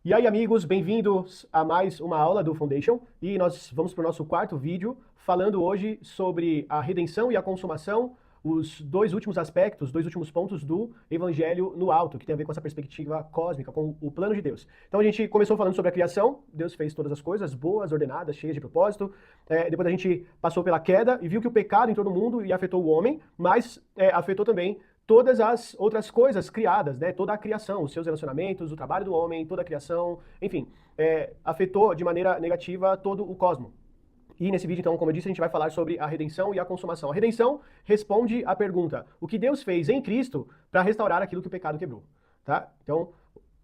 E aí, amigos, bem-vindos a mais uma aula do Foundation. E nós vamos para o nosso quarto vídeo, falando hoje sobre a redenção e a consumação, os dois últimos aspectos, dois últimos pontos do Evangelho no alto, que tem a ver com essa perspectiva cósmica, com o plano de Deus. Então a gente começou falando sobre a criação, Deus fez todas as coisas boas, ordenadas, cheias de propósito. Depois a gente passou pela queda e viu que o pecado entrou no mundo e afetou o homem, mas afetou também todas as outras coisas criadas, né? Toda a criação, os seus relacionamentos, o trabalho do homem, toda a criação, enfim, afetou de maneira negativa todo o cosmos. E nesse vídeo, então, como eu disse, a gente vai falar sobre a redenção e a consumação. A redenção responde à pergunta: o que Deus fez em Cristo para restaurar aquilo que o pecado quebrou, tá? Então,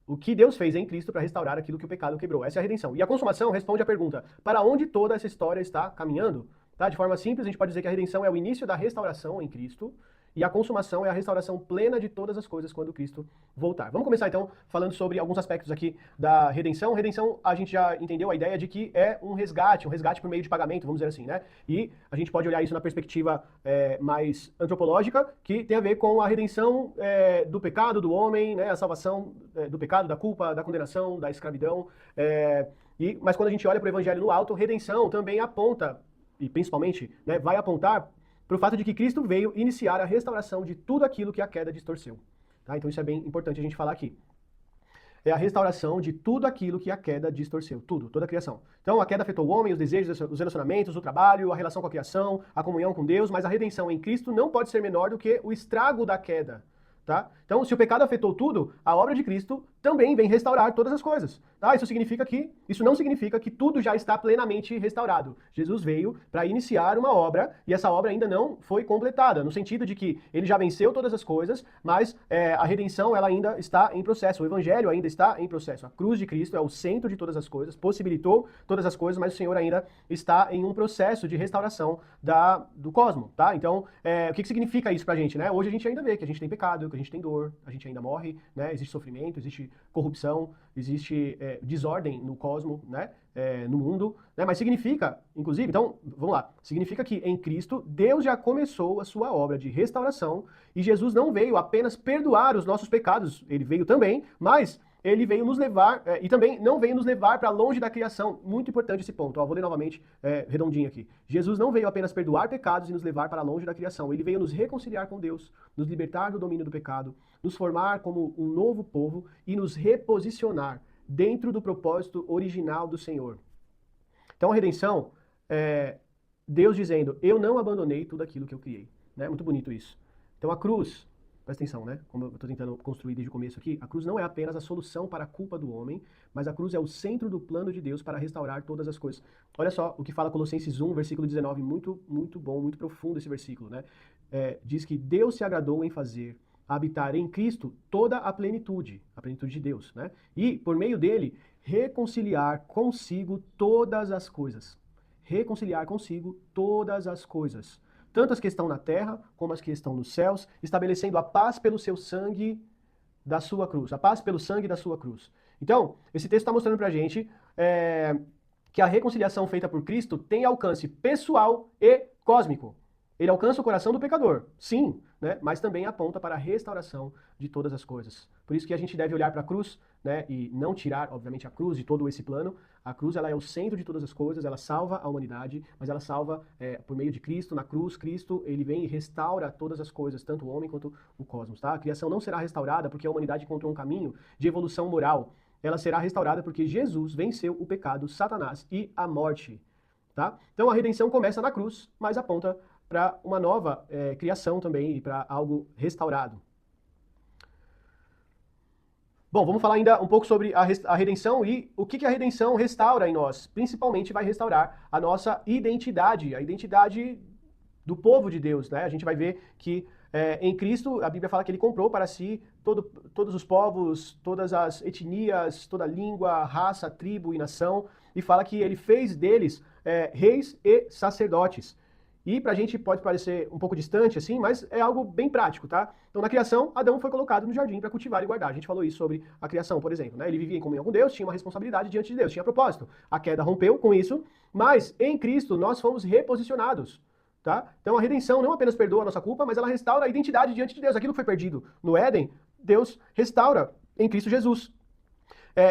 o que Deus fez em Cristo para restaurar aquilo que o pecado quebrou. Essa é a redenção. E a consumação responde à pergunta: para onde toda essa história está caminhando? Tá? De forma simples, a gente pode dizer que a redenção é o início da restauração em Cristo, e a consumação é a restauração plena de todas as coisas quando Cristo voltar. Vamos começar então falando sobre alguns aspectos aqui da redenção. Redenção, a gente já entendeu a ideia de que é um resgate por meio de pagamento, vamos dizer assim, né? E a gente pode olhar isso na perspectiva mais antropológica, que tem a ver com a redenção do pecado do homem, né? A salvação do pecado, da culpa, da condenação, da escravidão. Mas quando a gente olha para o Evangelho no alto, redenção também aponta, e principalmente vai apontar para o fato de que Cristo veio iniciar a restauração de tudo aquilo que a queda distorceu. Tá? Então isso é bem importante a gente falar aqui. É a restauração de tudo aquilo que a queda distorceu. Tudo, toda a criação. Então a queda afetou o homem, os desejos, os relacionamentos, o trabalho, a relação com a criação, a comunhão com Deus, mas a redenção em Cristo não pode ser menor do que o estrago da queda. Tá? Então, se o pecado afetou tudo, a obra de Cristo também vem restaurar todas as coisas. Tá? Isso não significa que tudo já está plenamente restaurado. Jesus veio para iniciar uma obra e essa obra ainda não foi completada, no sentido de que ele já venceu todas as coisas, mas a redenção ela ainda está em processo. O evangelho ainda está em processo. A cruz de Cristo é o centro de todas as coisas, possibilitou todas as coisas, mas o Senhor ainda está em um processo de restauração do cosmos. Tá? Então, o que significa isso para a gente? Né? Hoje a gente ainda vê que a gente tem pecado, que a gente tem dor, a gente ainda morre, né? Existe sofrimento, existe corrupção, existe desordem no cosmos, né? No mundo, né? Mas significa, inclusive, então, vamos lá, significa que em Cristo Deus já começou a sua obra de restauração e Jesus não veio apenas perdoar os nossos pecados, ele veio também, mas ele veio nos levar, e também não veio nos levar para longe da criação. Muito importante esse ponto. Ó, vou ler novamente, redondinho aqui. Jesus não veio apenas perdoar pecados e nos levar para longe da criação. Ele veio nos reconciliar com Deus, nos libertar do domínio do pecado, nos formar como um novo povo e nos reposicionar dentro do propósito original do Senhor. Então a redenção é Deus dizendo: eu não abandonei tudo aquilo que eu criei. Né? Muito bonito isso. Então a cruz, presta atenção, né? Como eu estou tentando construir desde o começo aqui, a cruz não é apenas a solução para a culpa do homem, mas a cruz é o centro do plano de Deus para restaurar todas as coisas. Olha só o que fala Colossenses 1, versículo 19, muito, muito bom, muito profundo esse versículo, né? Diz que Deus se agradou em fazer habitar em Cristo toda a plenitude de Deus, né? E, por meio dele, reconciliar consigo todas as coisas. Reconciliar consigo todas as coisas, tanto as que estão na terra como as que estão nos céus, estabelecendo a paz pelo seu sangue da sua cruz. A paz pelo sangue da sua cruz. Então, esse texto está mostrando pra gente que a reconciliação feita por Cristo tem alcance pessoal e cósmico. Ele alcança o coração do pecador, sim, né? Mas também aponta para a restauração de todas as coisas. Por isso que a gente deve olhar para a cruz, né? E não tirar, obviamente, a cruz de todo esse plano. A cruz ela é o centro de todas as coisas, ela salva a humanidade, mas ela salva por meio de Cristo. Na cruz, Cristo ele vem e restaura todas as coisas, tanto o homem quanto o cosmos. Tá? A criação não será restaurada porque a humanidade encontrou um caminho de evolução moral. Ela será restaurada porque Jesus venceu o pecado, Satanás e a morte. Tá? Então a redenção começa na cruz, mas aponta para uma nova criação também e para algo restaurado. Bom, vamos falar ainda um pouco sobre a redenção e o que a redenção restaura em nós. Principalmente vai restaurar a nossa identidade, a identidade do povo de Deus, né? A gente vai ver que em Cristo, a Bíblia fala que ele comprou para si todos os povos, todas as etnias, toda língua, raça, tribo e nação, e fala que ele fez deles reis e sacerdotes. E pra gente pode parecer um pouco distante, assim, mas é algo bem prático, tá? Então, na criação, Adão foi colocado no jardim para cultivar e guardar. A gente falou isso sobre a criação, por exemplo, né? Ele vivia em comunhão com Deus, tinha uma responsabilidade diante de Deus, tinha propósito. A queda rompeu com isso, mas em Cristo nós fomos reposicionados, tá? Então, a redenção não apenas perdoa a nossa culpa, mas ela restaura a identidade diante de Deus. Aquilo que foi perdido no Éden, Deus restaura em Cristo Jesus.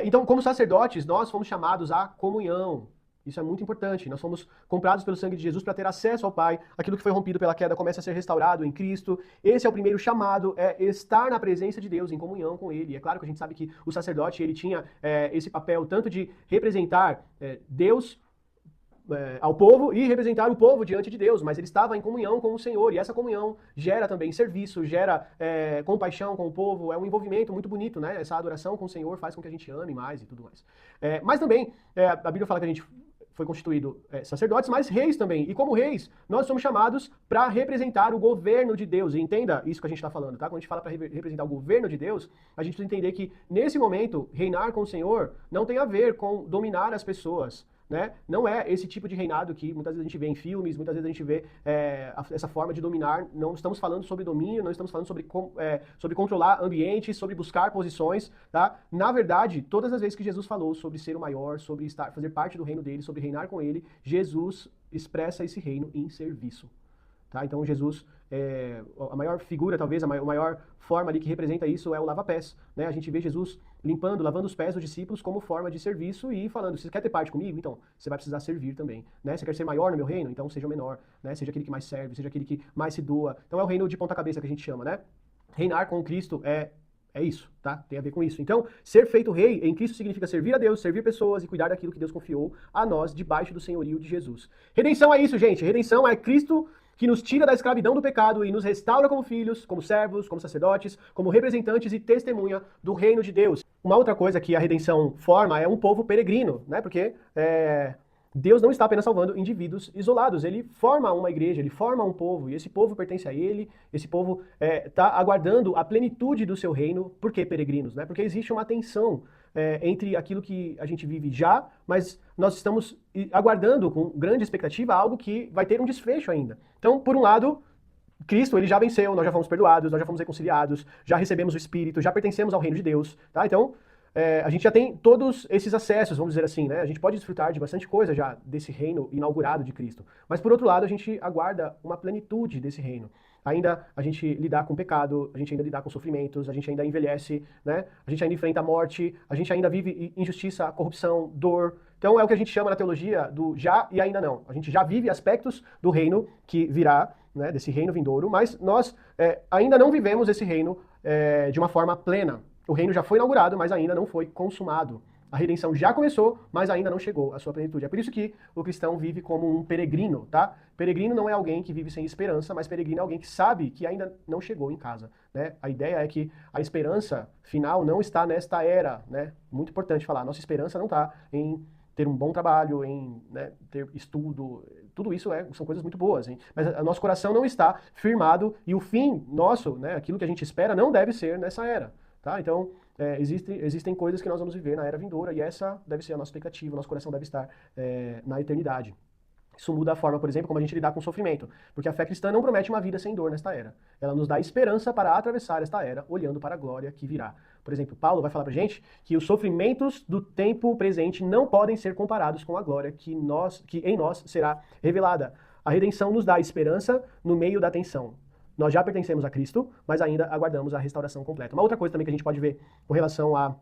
Então, como sacerdotes, nós fomos chamados à comunhão. Isso é muito importante. Nós fomos comprados pelo sangue de Jesus para ter acesso ao Pai. Aquilo que foi rompido pela queda começa a ser restaurado em Cristo. Esse é o primeiro chamado, é estar na presença de Deus, em comunhão com Ele. É claro que a gente sabe que o sacerdote ele tinha esse papel tanto de representar Deus ao povo e representar o povo diante de Deus, mas ele estava em comunhão com o Senhor, e essa comunhão gera também serviço, gera compaixão com o povo, é um envolvimento muito bonito, né? Essa adoração com o Senhor faz com que a gente ame mais e tudo mais. Mas também, a Bíblia fala que a gente foi constituído sacerdotes, mas reis também. E como reis, nós somos chamados para representar o governo de Deus. E entenda isso que a gente está falando, tá? Quando a gente fala para representar o governo de Deus, a gente precisa entender que, nesse momento, reinar com o Senhor não tem a ver com dominar as pessoas. Né? Não é esse tipo de reinado que muitas vezes a gente vê em filmes, muitas vezes a gente vê essa forma de dominar. Não estamos falando sobre domínio, não estamos falando sobre controlar ambientes, sobre buscar posições. Tá? Na verdade, todas as vezes que Jesus falou sobre ser o maior, sobre fazer parte do reino dele, sobre reinar com ele, Jesus expressa esse reino em serviço. Tá? Então Jesus, a maior figura, talvez, a maior forma ali que representa isso é o lava-pés. Né? A gente vê Jesus lavando os pés dos discípulos como forma de serviço e falando, você quer ter parte comigo? Então, você vai precisar servir também. Né? Você quer ser maior no meu reino? Então, seja o menor. Né? Seja aquele que mais serve, seja aquele que mais se doa. Então, é o reino de ponta cabeça que a gente chama. Né? Reinar com Cristo é isso, tá? Tem a ver com isso. Então, ser feito rei em Cristo significa servir a Deus, servir pessoas e cuidar daquilo que Deus confiou a nós debaixo do senhorio de Jesus. Redenção é isso, gente. Redenção é Cristo que nos tira da escravidão do pecado e nos restaura como filhos, como servos, como sacerdotes, como representantes e testemunha do reino de Deus. Uma outra coisa que a redenção forma é um povo peregrino, né? Porque Deus não está apenas salvando indivíduos isolados, ele forma uma igreja, ele forma um povo, e esse povo pertence a ele, esse povo está aguardando a plenitude do seu reino. Por que peregrinos? Né? Porque existe uma tensão entre aquilo que a gente vive já, mas nós estamos aguardando com grande expectativa algo que vai ter um desfecho ainda. Então, por um lado, Cristo, ele já venceu, nós já fomos perdoados, nós já fomos reconciliados, já recebemos o Espírito, já pertencemos ao reino de Deus, tá? Então, a gente já tem todos esses acessos, vamos dizer assim, né? A gente pode desfrutar de bastante coisa já desse reino inaugurado de Cristo. Mas, por outro lado, a gente aguarda uma plenitude desse reino. Ainda a gente lidar com pecado, a gente ainda lidar com sofrimentos, a gente ainda envelhece, né? A gente ainda enfrenta a morte, a gente ainda vive injustiça, corrupção, dor. Então é o que a gente chama na teologia do já e ainda não. A gente já vive aspectos do reino que virá, né? Desse reino vindouro, mas nós ainda não vivemos esse reino de uma forma plena. O reino já foi inaugurado, mas ainda não foi consumado. A redenção já começou, mas ainda não chegou à sua plenitude. É por isso que o cristão vive como um peregrino, tá? Peregrino não é alguém que vive sem esperança, mas peregrino é alguém que sabe que ainda não chegou em casa, né? A ideia é que a esperança final não está nesta era, né? Muito importante falar. Nossa esperança não está em ter um bom trabalho, em ter estudo, tudo isso são coisas muito boas, hein? Mas o nosso coração não está firmado e o fim nosso, né? Aquilo que a gente espera não deve ser nessa era, tá? Então, existem coisas que nós vamos viver na era vindoura e essa deve ser a nossa expectativa, nosso coração deve estar na eternidade. Isso muda a forma, por exemplo, como a gente lidar com o sofrimento, porque a fé cristã não promete uma vida sem dor nesta era. Ela nos dá esperança para atravessar esta era, olhando para a glória que virá. Por exemplo, Paulo vai falar pra gente que os sofrimentos do tempo presente não podem ser comparados com a glória que em nós será revelada. A redenção nos dá esperança no meio da tensão. Nós já pertencemos a Cristo, mas ainda aguardamos a restauração completa. Uma outra coisa também que a gente pode ver com relação a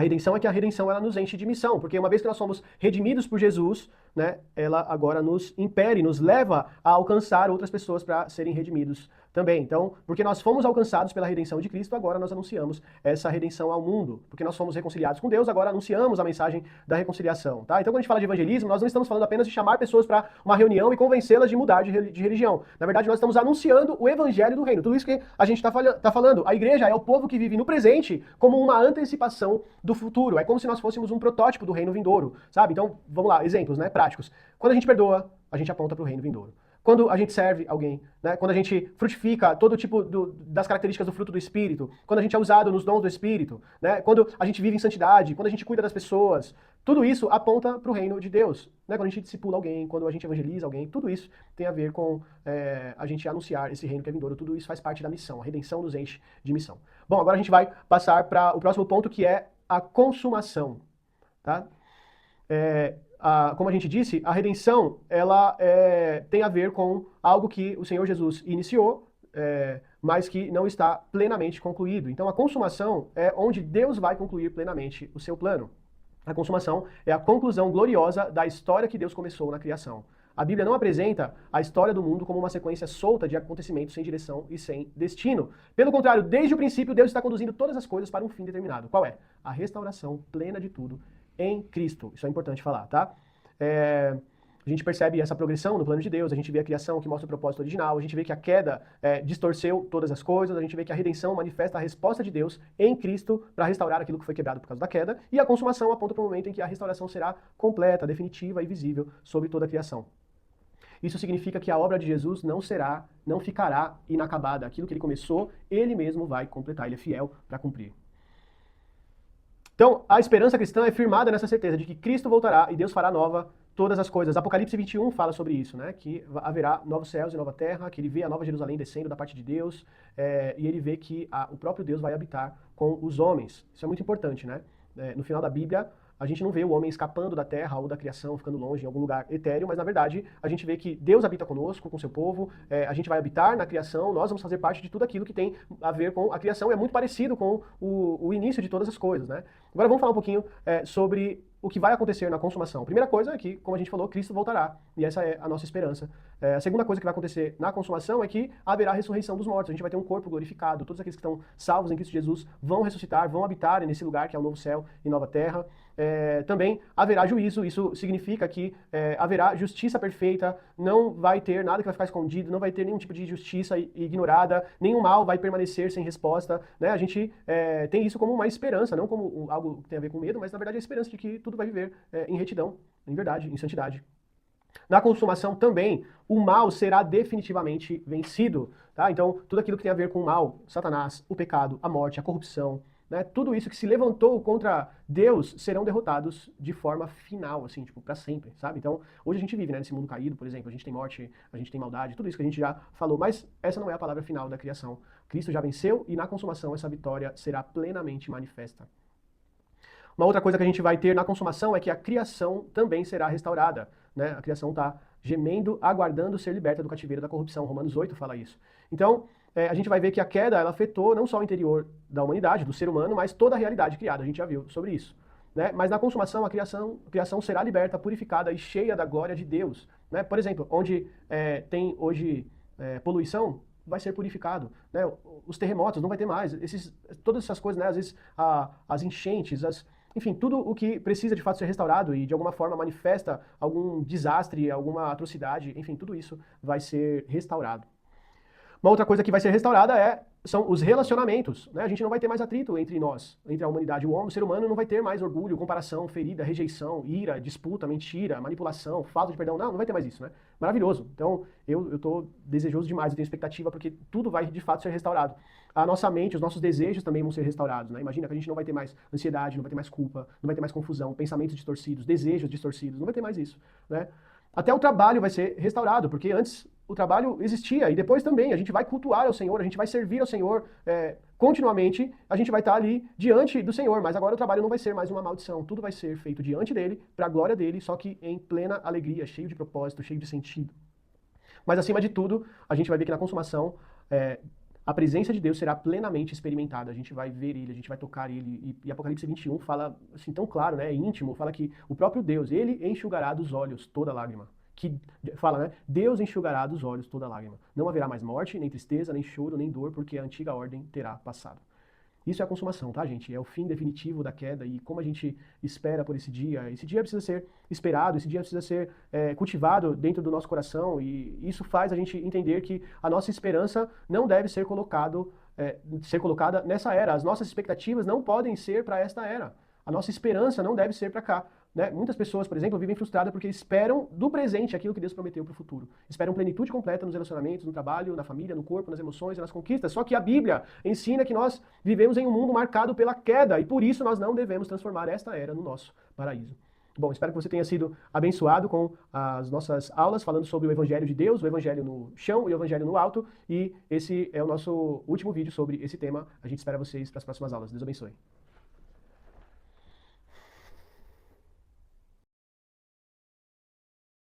redenção é que a redenção ela nos enche de missão, porque uma vez que nós somos redimidos por Jesus, né, ela agora nos impere, nos leva a alcançar outras pessoas para serem redimidos também. Então, porque nós fomos alcançados pela redenção de Cristo, agora nós anunciamos essa redenção ao mundo. Porque nós fomos reconciliados com Deus, agora anunciamos a mensagem da reconciliação, tá? Então, quando a gente fala de evangelismo, nós não estamos falando apenas de chamar pessoas para uma reunião e convencê-las de mudar de religião. Na verdade, nós estamos anunciando o evangelho do reino. Tudo isso que a gente está falando. A igreja é o povo que vive no presente como uma antecipação do futuro. É como se nós fôssemos um protótipo do reino vindouro, sabe? Então, vamos lá, exemplos, né, práticos. Quando a gente perdoa, a gente aponta para o reino vindouro. Quando a gente serve alguém, né? Quando a gente frutifica todo tipo das características do fruto do Espírito, quando a gente é usado nos dons do Espírito, né? Quando a gente vive em santidade, quando a gente cuida das pessoas, tudo isso aponta para o reino de Deus. Né? Quando a gente discipula alguém, quando a gente evangeliza alguém, tudo isso tem a ver com a gente anunciar esse reino que é vindouro, tudo isso faz parte da missão. A redenção nos enche de missão. Bom, agora a gente vai passar para o próximo ponto, que é a consumação. Tá? Como a gente disse, a redenção ela tem a ver com algo que o Senhor Jesus iniciou, mas que não está plenamente concluído. Então a consumação é onde Deus vai concluir plenamente o seu plano. A consumação é a conclusão gloriosa da história que Deus começou na criação. A Bíblia não apresenta a história do mundo como uma sequência solta de acontecimentos sem direção e sem destino. Pelo contrário, desde o princípio, Deus está conduzindo todas as coisas para um fim determinado. Qual é? A restauração plena de tudo em Cristo. Isso é importante falar, tá? A gente percebe essa progressão no plano de Deus, a gente vê a criação que mostra o propósito original, a gente vê que a queda distorceu todas as coisas, a gente vê que a redenção manifesta a resposta de Deus em Cristo para restaurar aquilo que foi quebrado por causa da queda, e a consumação aponta para o momento em que a restauração será completa, definitiva e visível sobre toda a criação. Isso significa que a obra de Jesus não ficará inacabada. Aquilo que ele começou, ele mesmo vai completar, ele é fiel para cumprir. Então, a esperança cristã é firmada nessa certeza de que Cristo voltará e Deus fará nova todas as coisas. Apocalipse 21 fala sobre isso, né? Que haverá novos céus e nova terra, que ele vê a nova Jerusalém descendo da parte de Deus, e ele vê que o próprio Deus vai habitar com os homens. Isso é muito importante, né? No final da Bíblia, a gente não vê o homem escapando da terra ou da criação, ficando longe em algum lugar etéreo, mas na verdade a gente vê que Deus habita conosco, com seu povo, a gente vai habitar na criação, nós vamos fazer parte de tudo aquilo que tem a ver com a criação, é muito parecido com o início de todas as coisas, né? Agora vamos falar um pouquinho sobre o que vai acontecer na consumação. Primeira coisa é que, como a gente falou, Cristo voltará, e essa é a nossa esperança. A segunda coisa que vai acontecer na consumação é que haverá a ressurreição dos mortos, a gente vai ter um corpo glorificado, todos aqueles que estão salvos em Cristo Jesus vão ressuscitar, vão habitar nesse lugar que é o novo céu e nova terra. Também haverá juízo, isso significa que haverá justiça perfeita, não vai ter nada que vai ficar escondido, não vai ter nenhum tipo de justiça ignorada, nenhum mal vai permanecer sem resposta, né? A gente tem isso como uma esperança, não como algo que tem a ver com medo, mas na verdade a esperança de que tudo vai viver em retidão, em verdade, em santidade. Na consumação também, o mal será definitivamente vencido, tá? Então, tudo aquilo que tem a ver com o mal, Satanás, o pecado, a morte, a corrupção, né? Tudo isso que se levantou contra Deus serão derrotados de forma final, assim, tipo, para sempre, sabe? Então, hoje a gente vive, né, nesse mundo caído, por exemplo, a gente tem morte, a gente tem maldade, tudo isso que a gente já falou, mas essa não é a palavra final da criação. Cristo já venceu e na consumação essa vitória será plenamente manifesta. Uma outra coisa que a gente vai ter na consumação é que a criação também será restaurada, né? A criação está gemendo, aguardando ser liberta do cativeiro da corrupção. Romanos 8 fala isso. Então, a gente vai ver que a queda ela afetou não só o interior da humanidade, do ser humano, mas toda a realidade criada. A gente já viu sobre isso. Né? Mas na consumação, a criação será liberta, purificada e cheia da glória de Deus. Né? Por exemplo, onde tem hoje poluição, vai ser purificado. Né? Os terremotos não vai ter mais. Todas essas coisas, né? Às vezes as enchentes, enfim, tudo o que precisa de fato ser restaurado e de alguma forma manifesta algum desastre, alguma atrocidade, enfim, tudo isso vai ser restaurado. Uma outra coisa que vai ser restaurada são os relacionamentos, né? A gente não vai ter mais atrito entre nós, entre a humanidade. O ser humano não vai ter mais orgulho, comparação, ferida, rejeição, ira, disputa, mentira, manipulação, falta de perdão. Não vai ter mais isso, né? Maravilhoso. Então, eu tô desejoso demais, eu tenho expectativa porque tudo vai de fato ser restaurado. A nossa mente, os nossos desejos também vão ser restaurados, né? Imagina que a gente não vai ter mais ansiedade, não vai ter mais culpa, não vai ter mais confusão, pensamentos distorcidos, desejos distorcidos, não vai ter mais isso, né? Até o trabalho vai ser restaurado, porque antes o trabalho existia e depois também a gente vai cultuar ao Senhor, a gente vai servir ao Senhor continuamente, a gente vai estar ali diante do Senhor, mas agora o trabalho não vai ser mais uma maldição, tudo vai ser feito diante dele, para a glória dele, só que em plena alegria, cheio de propósito, cheio de sentido. Mas acima de tudo, a gente vai ver que na consumação a presença de Deus será plenamente experimentada, a gente vai ver ele, a gente vai tocar ele, e Apocalipse 21 fala assim tão claro, né, é íntimo, fala que o próprio Deus, ele enxugará dos olhos toda lágrima. Que fala, né, Deus enxugará dos olhos toda lágrima. Não haverá mais morte, nem tristeza, nem choro, nem dor, porque a antiga ordem terá passado. Isso é a consumação, tá, gente? É o fim definitivo da queda e como a gente espera por esse dia precisa ser esperado, esse dia precisa ser cultivado dentro do nosso coração e isso faz a gente entender que a nossa esperança não deve ser colocada nessa era. As nossas expectativas não podem ser para esta era. A nossa esperança não deve ser para cá. Né? Muitas pessoas, por exemplo, vivem frustradas porque esperam do presente aquilo que Deus prometeu para o futuro. Esperam plenitude completa nos relacionamentos, no trabalho, na família, no corpo, nas emoções e nas conquistas. Só que a Bíblia ensina que nós vivemos em um mundo marcado pela queda e por isso nós não devemos transformar esta era no nosso paraíso. Bom, espero que você tenha sido abençoado com as nossas aulas falando sobre o Evangelho de Deus, o Evangelho no chão e o Evangelho no alto. E esse é o nosso último vídeo sobre esse tema. A gente espera vocês para as próximas aulas. Deus abençoe.